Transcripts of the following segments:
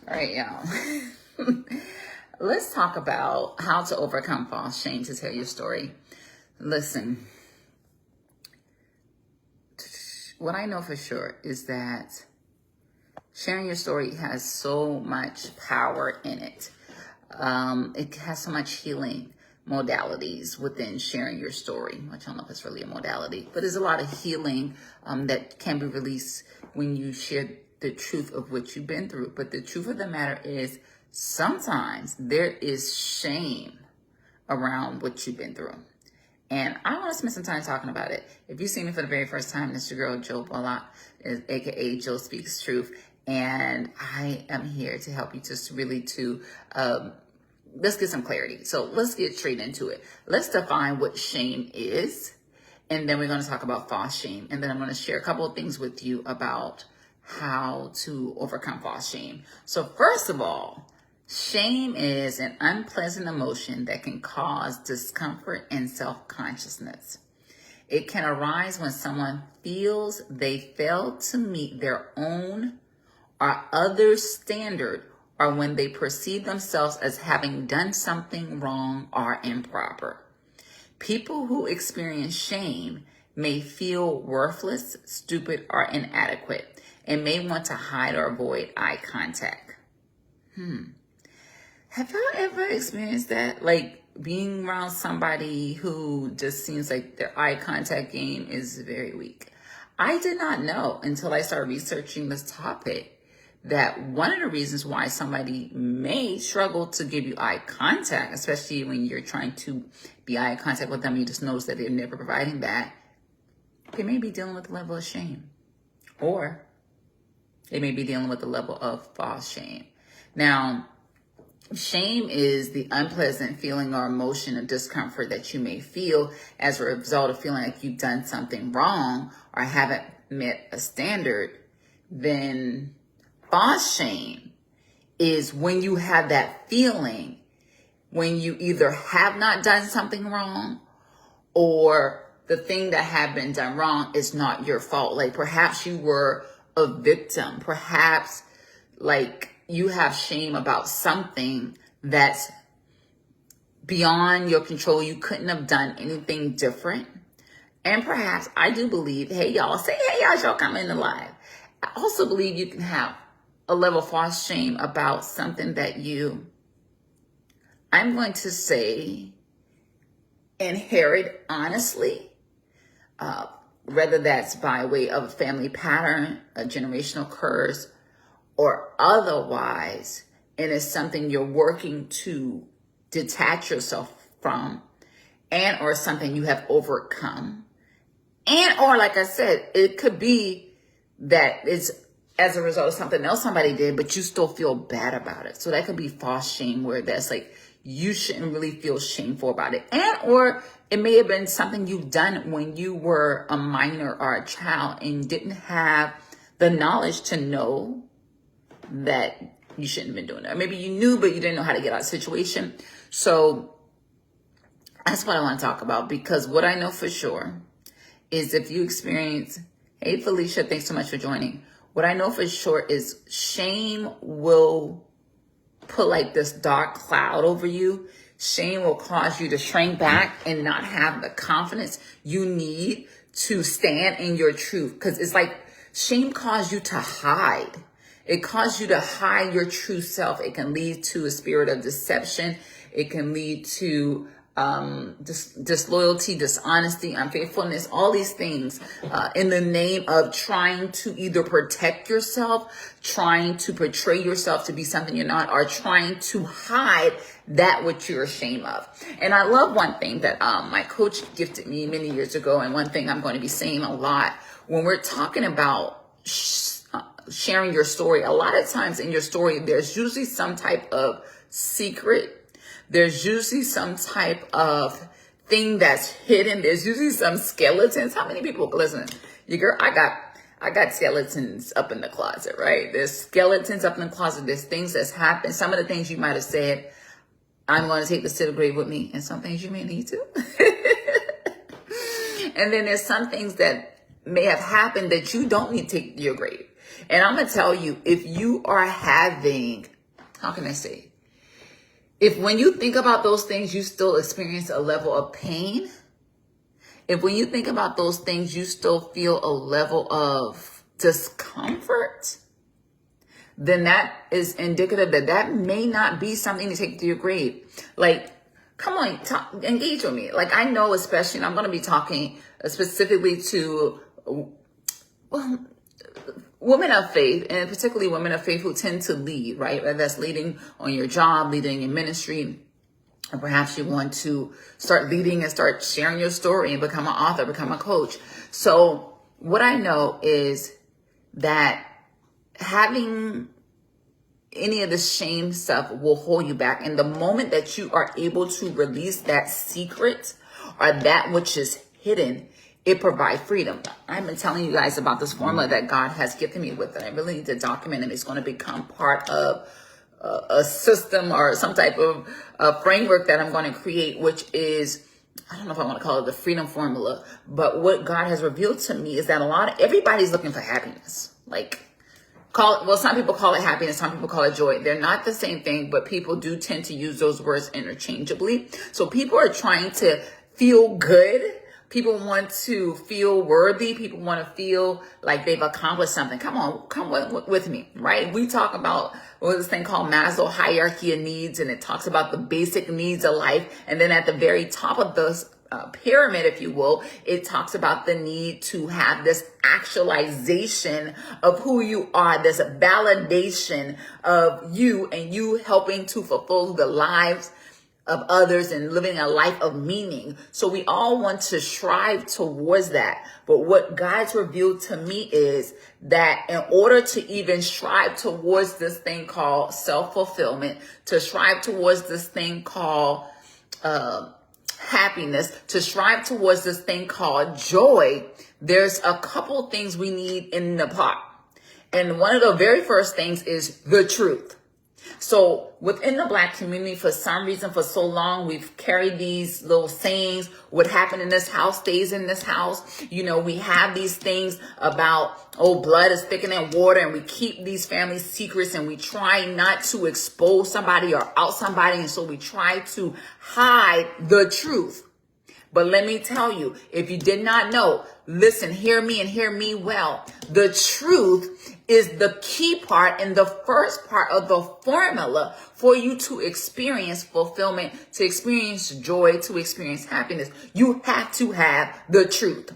All right, y'all. Let's talk about how to overcome false shame to tell your story. Listen, what I know for sure is that sharing your story has so much power in it. It has so much healing modalities within sharing your story, which I don't know if it's really a modality, but there's a lot of healing that can be released when you share the truth of what you've been through. But the truth of the matter is sometimes there is shame around what you've been through. And I want to spend some time talking about it. If you see me for the very first time, it's your girl, Joe Bullock, aka Joe Speaks Truth. And I am here to help you just really let's get some clarity. So let's get straight into it. Let's define what shame is. And then we're going to talk about false shame. And then I'm going to share a couple of things with you about how to overcome false shame. So first of all, shame is an unpleasant emotion that can cause discomfort and self-consciousness. It can arise when someone feels they failed to meet their own or others' standard, or when they perceive themselves as having done something wrong or improper. People who experience shame may feel worthless, stupid, or inadequate, and may want to hide or avoid eye contact. Have y'all ever experienced that? Like being around somebody who just seems like their eye contact game is very weak. I did not know until I started researching this topic that one of the reasons why somebody may struggle to give you eye contact, especially when you're trying to be eye contact with them, you just notice that they're never providing that, they may be dealing with a level of shame, or they may be dealing with a level of false shame. Now, shame is the unpleasant feeling or emotion of discomfort that you may feel as a result of feeling like you've done something wrong or haven't met a standard. Then false shame is when you have that feeling when you either have not done something wrong or the thing that had been done wrong is not your fault. Like perhaps you were a victim. Perhaps like you have shame about something that's beyond your control. You couldn't have done anything different. And perhaps I do believe, hey y'all, say hey y'all come in the live. I also believe you can have a level of false shame about something that I'm going to say, inherit honestly, whether that's by way of a family pattern, a generational curse, or otherwise, and it's something you're working to detach yourself from, and or something you have overcome, and or like I said, it could be that it's as a result of something else somebody did, but you still feel bad about it. So that could be false shame, where that's like you shouldn't really feel shameful about it. And or it may have been something you've done when you were a minor or a child and didn't have the knowledge to know that you shouldn't have been doing that. Maybe you knew, but you didn't know how to get out of the situation. So that's what I want to talk about, because what I know for sure is if you experience, hey Felicia, thanks so much for joining. What I know for sure is shame will put like this dark cloud over you. Shame will cause you to shrink back and not have the confidence you need to stand in your truth. Because it's like shame caused you to hide. It caused you to hide your true self. It can lead to a spirit of deception. It can lead to disloyalty, dishonesty, unfaithfulness, all these things in the name of trying to either protect yourself, trying to portray yourself to be something you're not, or trying to hide that which you're ashamed of. And I love one thing that my coach gifted me many years ago, and one thing I'm going to be saying a lot when we're talking about sharing your story. A lot of times in your story, there's usually some type of secret. There's usually some type of thing that's hidden. There's usually some skeletons. How many people listen? You girl, I got skeletons up in the closet, right? There's skeletons up in the closet. There's things that's happened. Some of the things you might have said, I'm going to take this to the grave with me, and some things you may need to. And then there's some things that may have happened that you don't need to take to your grave. And I'm going to tell you, if you are having how can I say? If when you think about those things, you still experience a level of pain, if when you think about those things, you still feel a level of discomfort, then that is indicative that that may not be something to take to your grave. Like, come on, engage with me. Like, I know, especially, and I'm going to be talking specifically to women of faith, and particularly women of faith who tend to lead, right? Whether that's leading on your job, leading in ministry, or perhaps you want to start leading and start sharing your story and become an author, become a coach. So what I know is that having any of the shame stuff will hold you back. And the moment that you are able to release that secret or that which is hidden, it provides freedom. I've been telling you guys about this formula that God has gifted me with, and I really need to document it. It's going to become part of a system or some type of framework that I'm going to create, which is, I don't know if I want to call it the freedom formula, but what God has revealed to me is that everybody's looking for happiness. Like, some people call it happiness, some people call it joy. They're not the same thing, but people do tend to use those words interchangeably. So people are trying to feel good. People want to feel worthy. People want to feel like they've accomplished something. Come with me, right? We talk about this thing called Maslow hierarchy of needs, and it talks about the basic needs of life. And then at the very top of the pyramid, if you will, it talks about the need to have this actualization of who you are, this validation of you and you helping to fulfill the lives of others and living a life of meaning. So we all want to strive towards that. But what God's revealed to me is that in order to even strive towards this thing called self-fulfillment, to strive towards this thing called happiness, to strive towards this thing called joy, there's a couple things we need in the pot. And one of the very first things is the truth. So within the Black community, for some reason, for so long, we've carried these little sayings: what happened in this house stays in this house. You know, we have these things about, oh, blood is thicker than water, and we keep these family secrets, and we try not to expose somebody or out somebody, and so we try to hide the truth. But let me tell you, if you did not know, listen, hear me and hear me well. The truth is the key part and the first part of the formula for you to experience fulfillment, to experience joy, to experience happiness. You have to have the truth.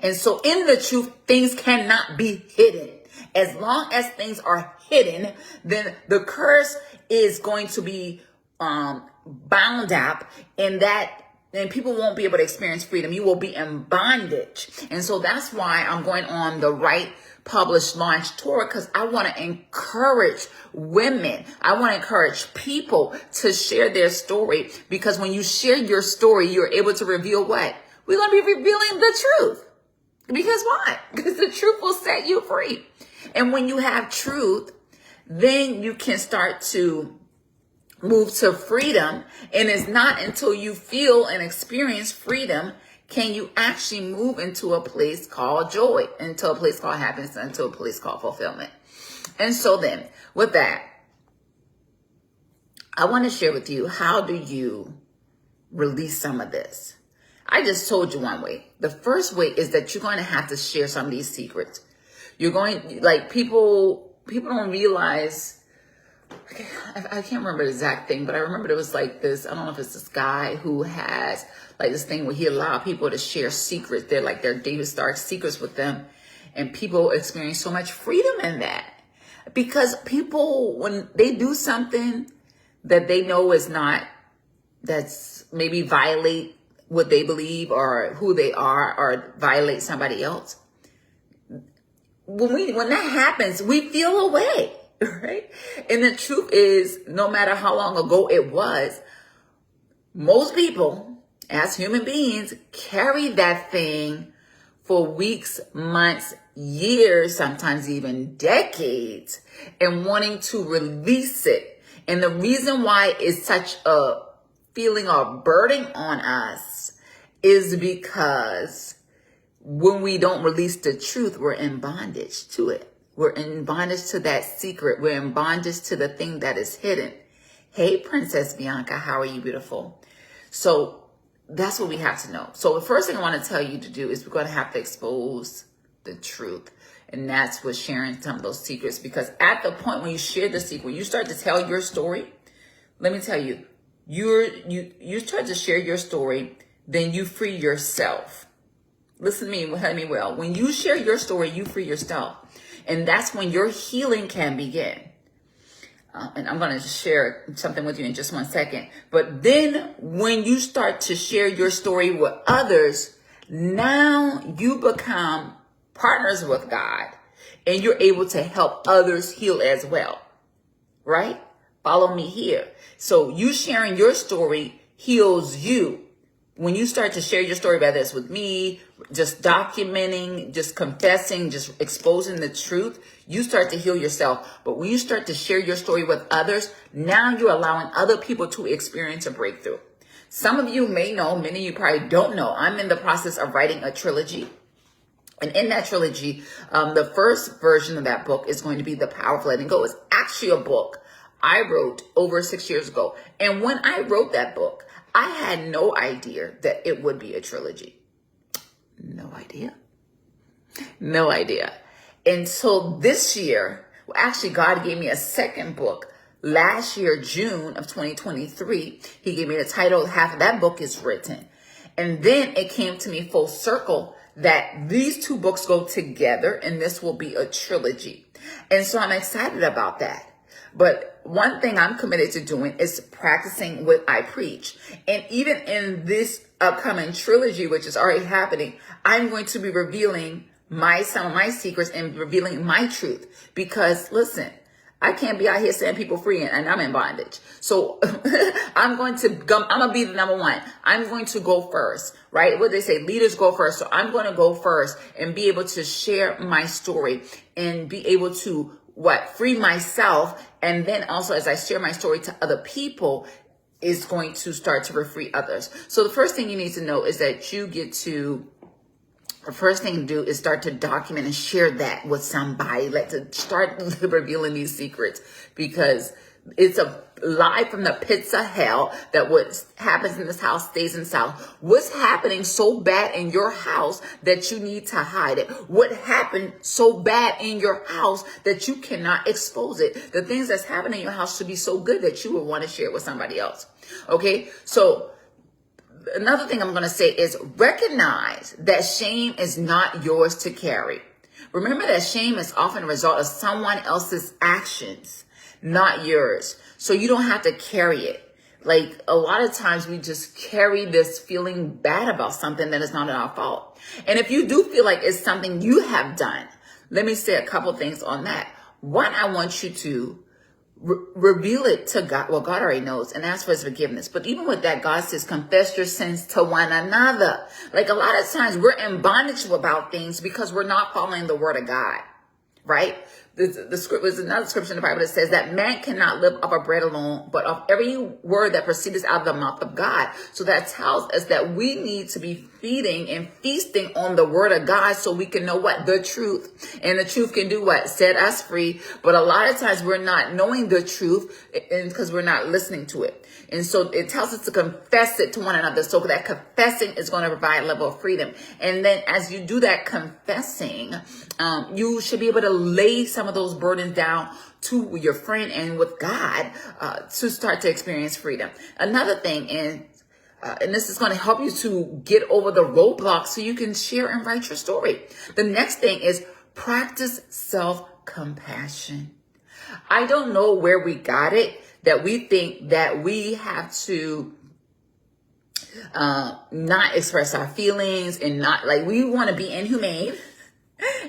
And so in the truth, things cannot be hidden. As long as things are hidden, then the curse is going to be bound up in that. Then people won't be able to experience freedom. You will be in bondage. And so that's why I'm going on the Right Published Launch Tour, because I want to encourage women. I want to encourage people to share their story, because when you share your story, you're able to reveal what? We're going to be revealing the truth. Because why? Because the truth will set you free. And when you have truth, then you can start to move to freedom. And it's not until you feel and experience freedom can you actually move into a place called joy, into a place called happiness, into a place called fulfillment. And so then, with that, I want to share with you, how do you release some of this? I just told you one way. The first way is that you're going to have to share some of these secrets. You're going, like, people don't realize. I can't remember the exact thing, but I remember there was like this, I don't know if it's this guy who has like this thing where he allowed people to share secrets. They're like their David Stark secrets with them. And people experience so much freedom in that. Because people, when they do something that they know is not, that's maybe violate what they believe or who they are, or violate somebody else, when that happens, we feel away. Right? And the truth is, no matter how long ago it was, most people as human beings carry that thing for weeks, months, years, sometimes even decades, and wanting to release it. And the reason why it's such a feeling of burden on us is because when we don't release the truth, we're in bondage to it. We're in bondage to that secret. We're in bondage to the thing that is hidden. Hey, Princess Bianca, how are you, beautiful? So that's what we have to know. So the first thing I want to tell you to do is we're going to have to expose the truth. And that's what sharing some of those secrets. Because at the point when you share the secret, when you start to tell your story, let me tell you, you start to share your story, then you free yourself. Listen to me, hear me well. When you share your story, you free yourself. And that's when your healing can begin. And I'm going to share something with you in just 1 second. But then when you start to share your story with others, now you become partners with God. And you're able to help others heal as well. Right? Follow me here. So you sharing your story heals you. When you start to share your story, whether it's with me, just documenting, just confessing, just exposing the truth, you start to heal yourself. But when you start to share your story with others, now you're allowing other people to experience a breakthrough. Some of you may know, many of you probably don't know, I'm in the process of writing a trilogy. And in that trilogy, the first version of that book is going to be The Power of Letting Go. It's actually a book I wrote over 6 years ago. And when I wrote that book, I had no idea that it would be a trilogy. No idea. No idea. And so this year, well, actually, God gave me a second book. Last year, June of 2023, he gave me the title, half of that book is written. And then it came to me full circle that these two books go together and this will be a trilogy. And so I'm excited about that. But one thing I'm committed to doing is practicing what I preach. And even in this upcoming trilogy, which is already happening, I'm going to be revealing some of my secrets and revealing my truth. Because listen, I can't be out here setting people free and I'm in bondage. So I'm going to be the number one. I'm going to go first, right? What they say, leaders go first. So I'm going to go first and be able to share my story and be able to free myself. And then also as I share my story to other people, is going to start to free others. So the first thing you need to know is that the first thing to do is start to document and share that with somebody. Start revealing these secrets, because it's a lie from the pits of hell that what happens in this house stays in this house. What's happening so bad in your house that you need to hide it? What happened so bad in your house that you cannot expose it? The things that's happening in your house should be so good that you would want to share it with somebody else. Okay, so another thing I'm going to say is recognize that shame is not yours to carry. Remember that shame is often a result of someone else's actions, not yours. So you don't have to carry it. Like a lot of times we just carry this feeling bad about something that is not our fault. And if you do feel like it's something you have done, let me say a couple things on that. One, I want you to reveal it to God. Well, God already knows, and ask for his forgiveness. But even with that, God says, confess your sins to one another. Like a lot of times we're in bondage about things because we're not following the word of God, right? The script was another scripture in the Bible that says that man cannot live off of bread alone, but of every word that proceeds out of the mouth of God. So that tells us that we need to be feeding and feasting on the word of God so we can know what? The truth. And the truth can do what? Set us free. But a lot of times we're not knowing the truth because we're not listening to it. And so it tells us to confess it to one another. So that confessing is going to provide a level of freedom. And then as you do that confessing, you should be able to lay some of those burdens down to your friend and with God to start to experience freedom. Another thing is, and this is going to help you to get over the roadblocks so you can share and write your story. The next thing is practice self-compassion. I don't know where we got it, that we think that we have to not express our feelings and not, like, we want to be inhumane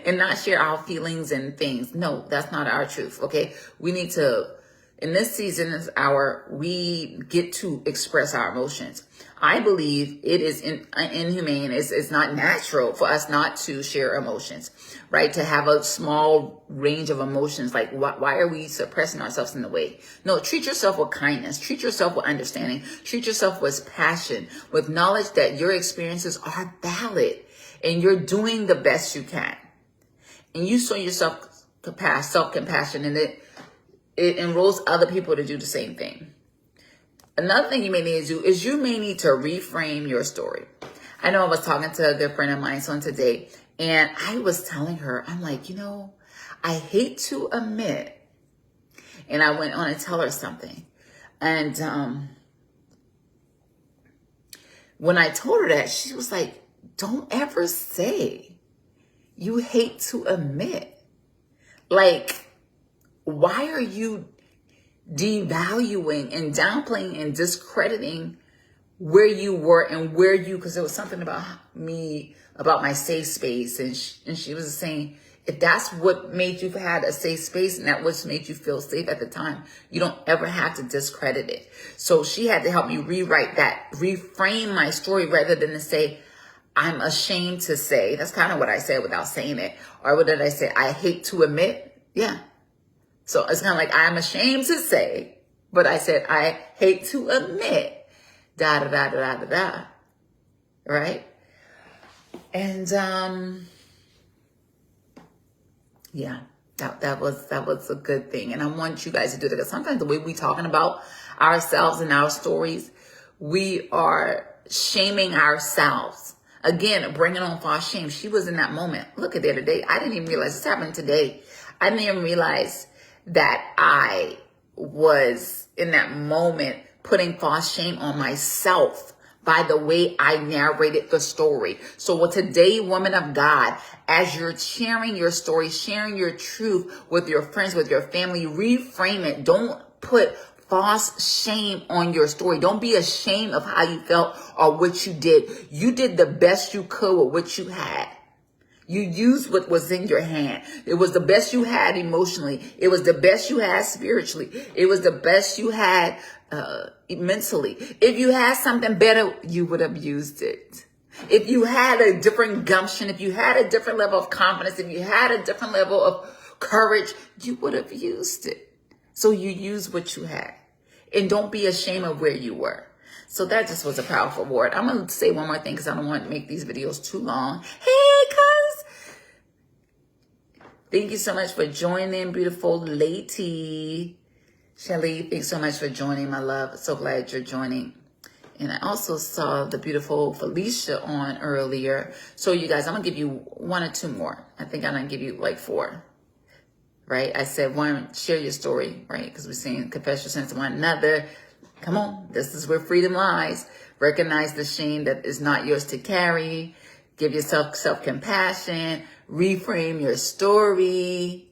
and not share our feelings and things. No, that's not our truth. Okay. We need to, in this season is we get to express our emotions. I believe it is inhumane. It's not natural for us not to share emotions, right? To have a small range of emotions. Like, why are we suppressing ourselves in the way? No, treat yourself with kindness. Treat yourself with understanding. Treat yourself with passion, with knowledge that your experiences are valid and you're doing the best you can. And you show yourself self-compassion, and it enrolls other people to do the same thing. Another thing you may need to do is you may need to reframe your story. I know I was talking to a good friend of mine on today, and I was telling her, I'm like, I hate to admit, and I went on to tell her something. And when I told her that, she was like, don't ever say you hate to admit. Like, why are you devaluing and downplaying and discrediting where you were and because there was something about me, about my safe space. And she was saying, if that's what made you had a safe space and that what made you feel safe at the time, you don't ever have to discredit it. So she had to help me rewrite that, reframe my story rather than to say, I'm ashamed to say. That's kind of what I said without saying it. Or what did I say? I hate to admit. Yeah. So it's kind of like, I'm ashamed to say, but I said, I hate to admit, da, da, da, da, da, da, right? And, yeah, that was a good thing. And I want you guys to do that, because sometimes the way we talking about ourselves and our stories, we are shaming ourselves. Again, bringing on false shame. She was in that moment. Look at the other day. I didn't even realize this happened today. I didn't even realize that I was in that moment putting false shame on myself by the way I narrated the story. So with today, woman of God, as you're sharing your story, sharing your truth with your friends, with your family, reframe it. Don't put false shame on your story. Don't be ashamed of how you felt or what you did. You did the best you could with what you had. You used what was in your hand. It was the best you had emotionally. It was the best you had spiritually. It was the best you had mentally. If you had something better, you would have used it. If you had a different gumption, if you had a different level of confidence, if you had a different level of courage, you would have used it. So you use what you had. And don't be ashamed of where you were. So that just was a powerful word. I'm going to say one more thing because I don't want to make these videos too long. Hey, cuz. Thank you so much for joining, beautiful lady. Shelly, thanks so much for joining, my love. So glad you're joining. And I also saw the beautiful Felicia on earlier. So you guys, I'm going to give you one or two more. I think I'm going to give you like 4. Right? I said 1, share your story, right? Because we're saying confess your sins to one another. Come on. This is where freedom lies. Recognize the shame that is not yours to carry. Give yourself self-compassion. Reframe your story.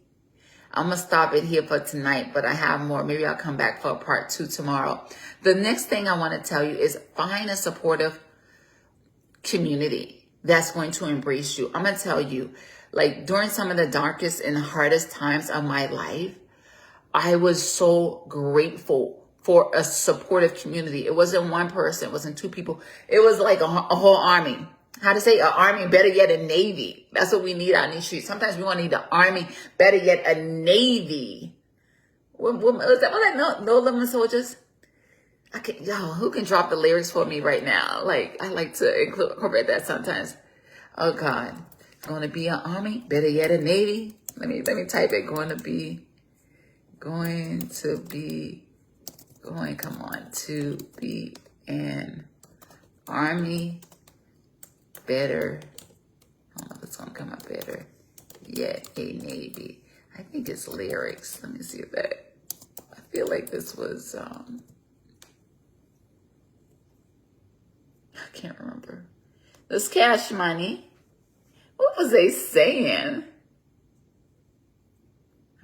I'm going to stop it here for tonight, but I have more. Maybe I'll come back for a part 2 tomorrow. The next thing I want to tell you is find a supportive community that's going to embrace you. I'm going to tell you, like during some of the darkest and hardest times of my life, I was so grateful for a supportive community. It wasn't one person. It wasn't 2 people. It was like a whole army. How to say an army, better yet a navy. That's what we need out in these streets. Sometimes we want to need an army, better yet a navy. Was that no limit soldiers? Y'all, who can drop the lyrics for me right now? Like, I like to incorporate that sometimes. Oh God, going to be an army, better yet a navy. Let me type it. Come on, to be an army. Better, I don't know if it's going to come up, better yet a navy. I think it's lyrics. Let me see if that, I feel like this was, I can't remember. This Cash Money. What was they saying?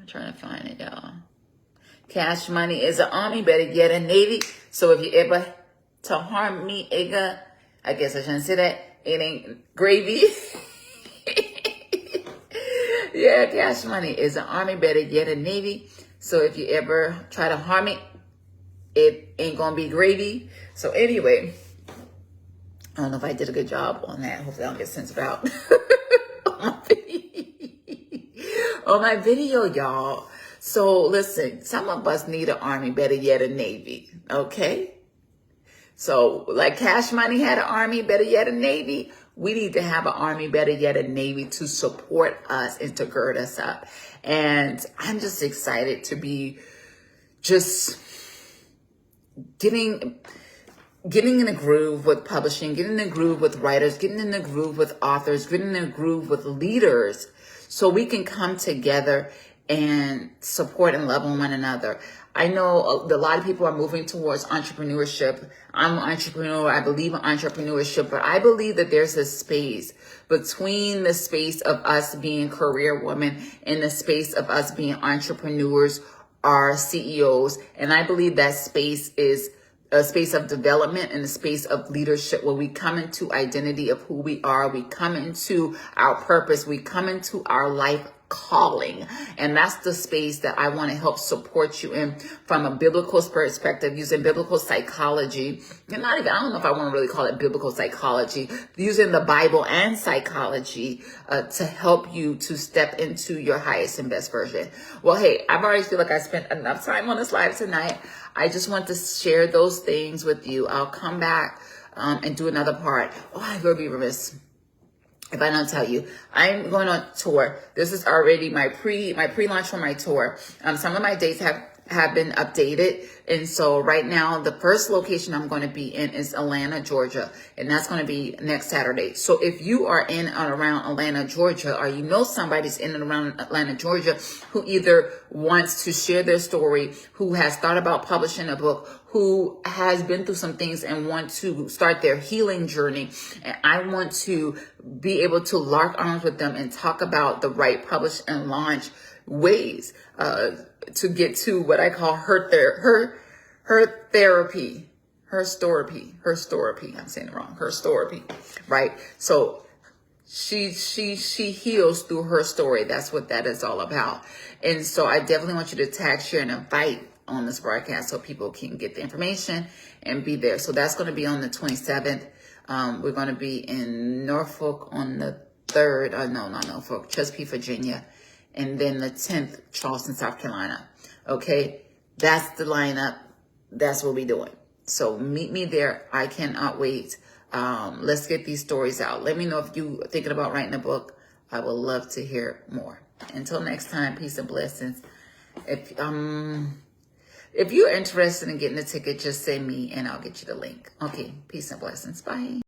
I'm trying to find it, y'all. Cash Money is an army, better yet a navy. So if you ever to harm me, I guess I shouldn't say that. It ain't gravy. Yeah, Cash Money is an army, better yet a navy. So if you ever try to harm it, it ain't gonna be gravy. So anyway, I don't know if I did a good job on that. Hopefully I don't get censored out on my video, y'all. So listen, some of us need an army, better yet a navy. Okay? So like Cash Money had an army, better yet a navy, We need to have an army, better yet a navy, to support us and to gird us up. And I'm just excited to be just getting in the groove with publishing, getting in the groove with writers, getting in the groove with authors, getting in the groove with leaders, so we can come together and support and love on one another. I know a lot of people are moving towards entrepreneurship. I'm an entrepreneur. I believe in entrepreneurship, but I believe that there's a space between the space of us being career women and the space of us being entrepreneurs, our CEOs. And I believe that space is a space of development and a space of leadership, where we come into identity of who we are. We come into our purpose. We come into our life calling. And that's the space that I want to help support you in from a biblical perspective, using biblical psychology. And I don't know if I want to really call it biblical psychology, using the Bible and psychology to help you to step into your highest and best version. Well, hey, I've already feel like I spent enough time on this live tonight. I just want to share those things with you. I'll come back and do another part. Oh, I will be remiss if I don't tell you, I'm going on tour. This is already my pre-launch for my tour. Some of my dates have been updated. And so right now, the first location I'm going to be in is Atlanta, Georgia. And that's going to be next Saturday. So if you are in and around Atlanta, Georgia, or you know somebody's in and around Atlanta, Georgia, who either wants to share their story, who has thought about publishing a book, who has been through some things and want to start their healing journey, and I want to be able to lock arms with them and talk about the right publish and launch ways to get to what I call her therapy. I'm saying it wrong. Her story, right? So she heals through her story. That's what that is all about. And so I definitely want you to tag, share, and invite on this broadcast so people can get the information and be there. So that's going to be on the 27th. We're going to be in Norfolk on the 3rd. Not Norfolk, Chesapeake, Virginia. And then the 10th, Charleston, South Carolina. Okay, that's the lineup. That's what we're doing. So meet me there. I cannot wait. Let's get these stories out. Let me know if you are thinking about writing a book. I would love to hear more. Until next time, peace and blessings. If you're interested in getting a ticket, just send me and I'll get you the link. Okay, peace and blessings. Bye.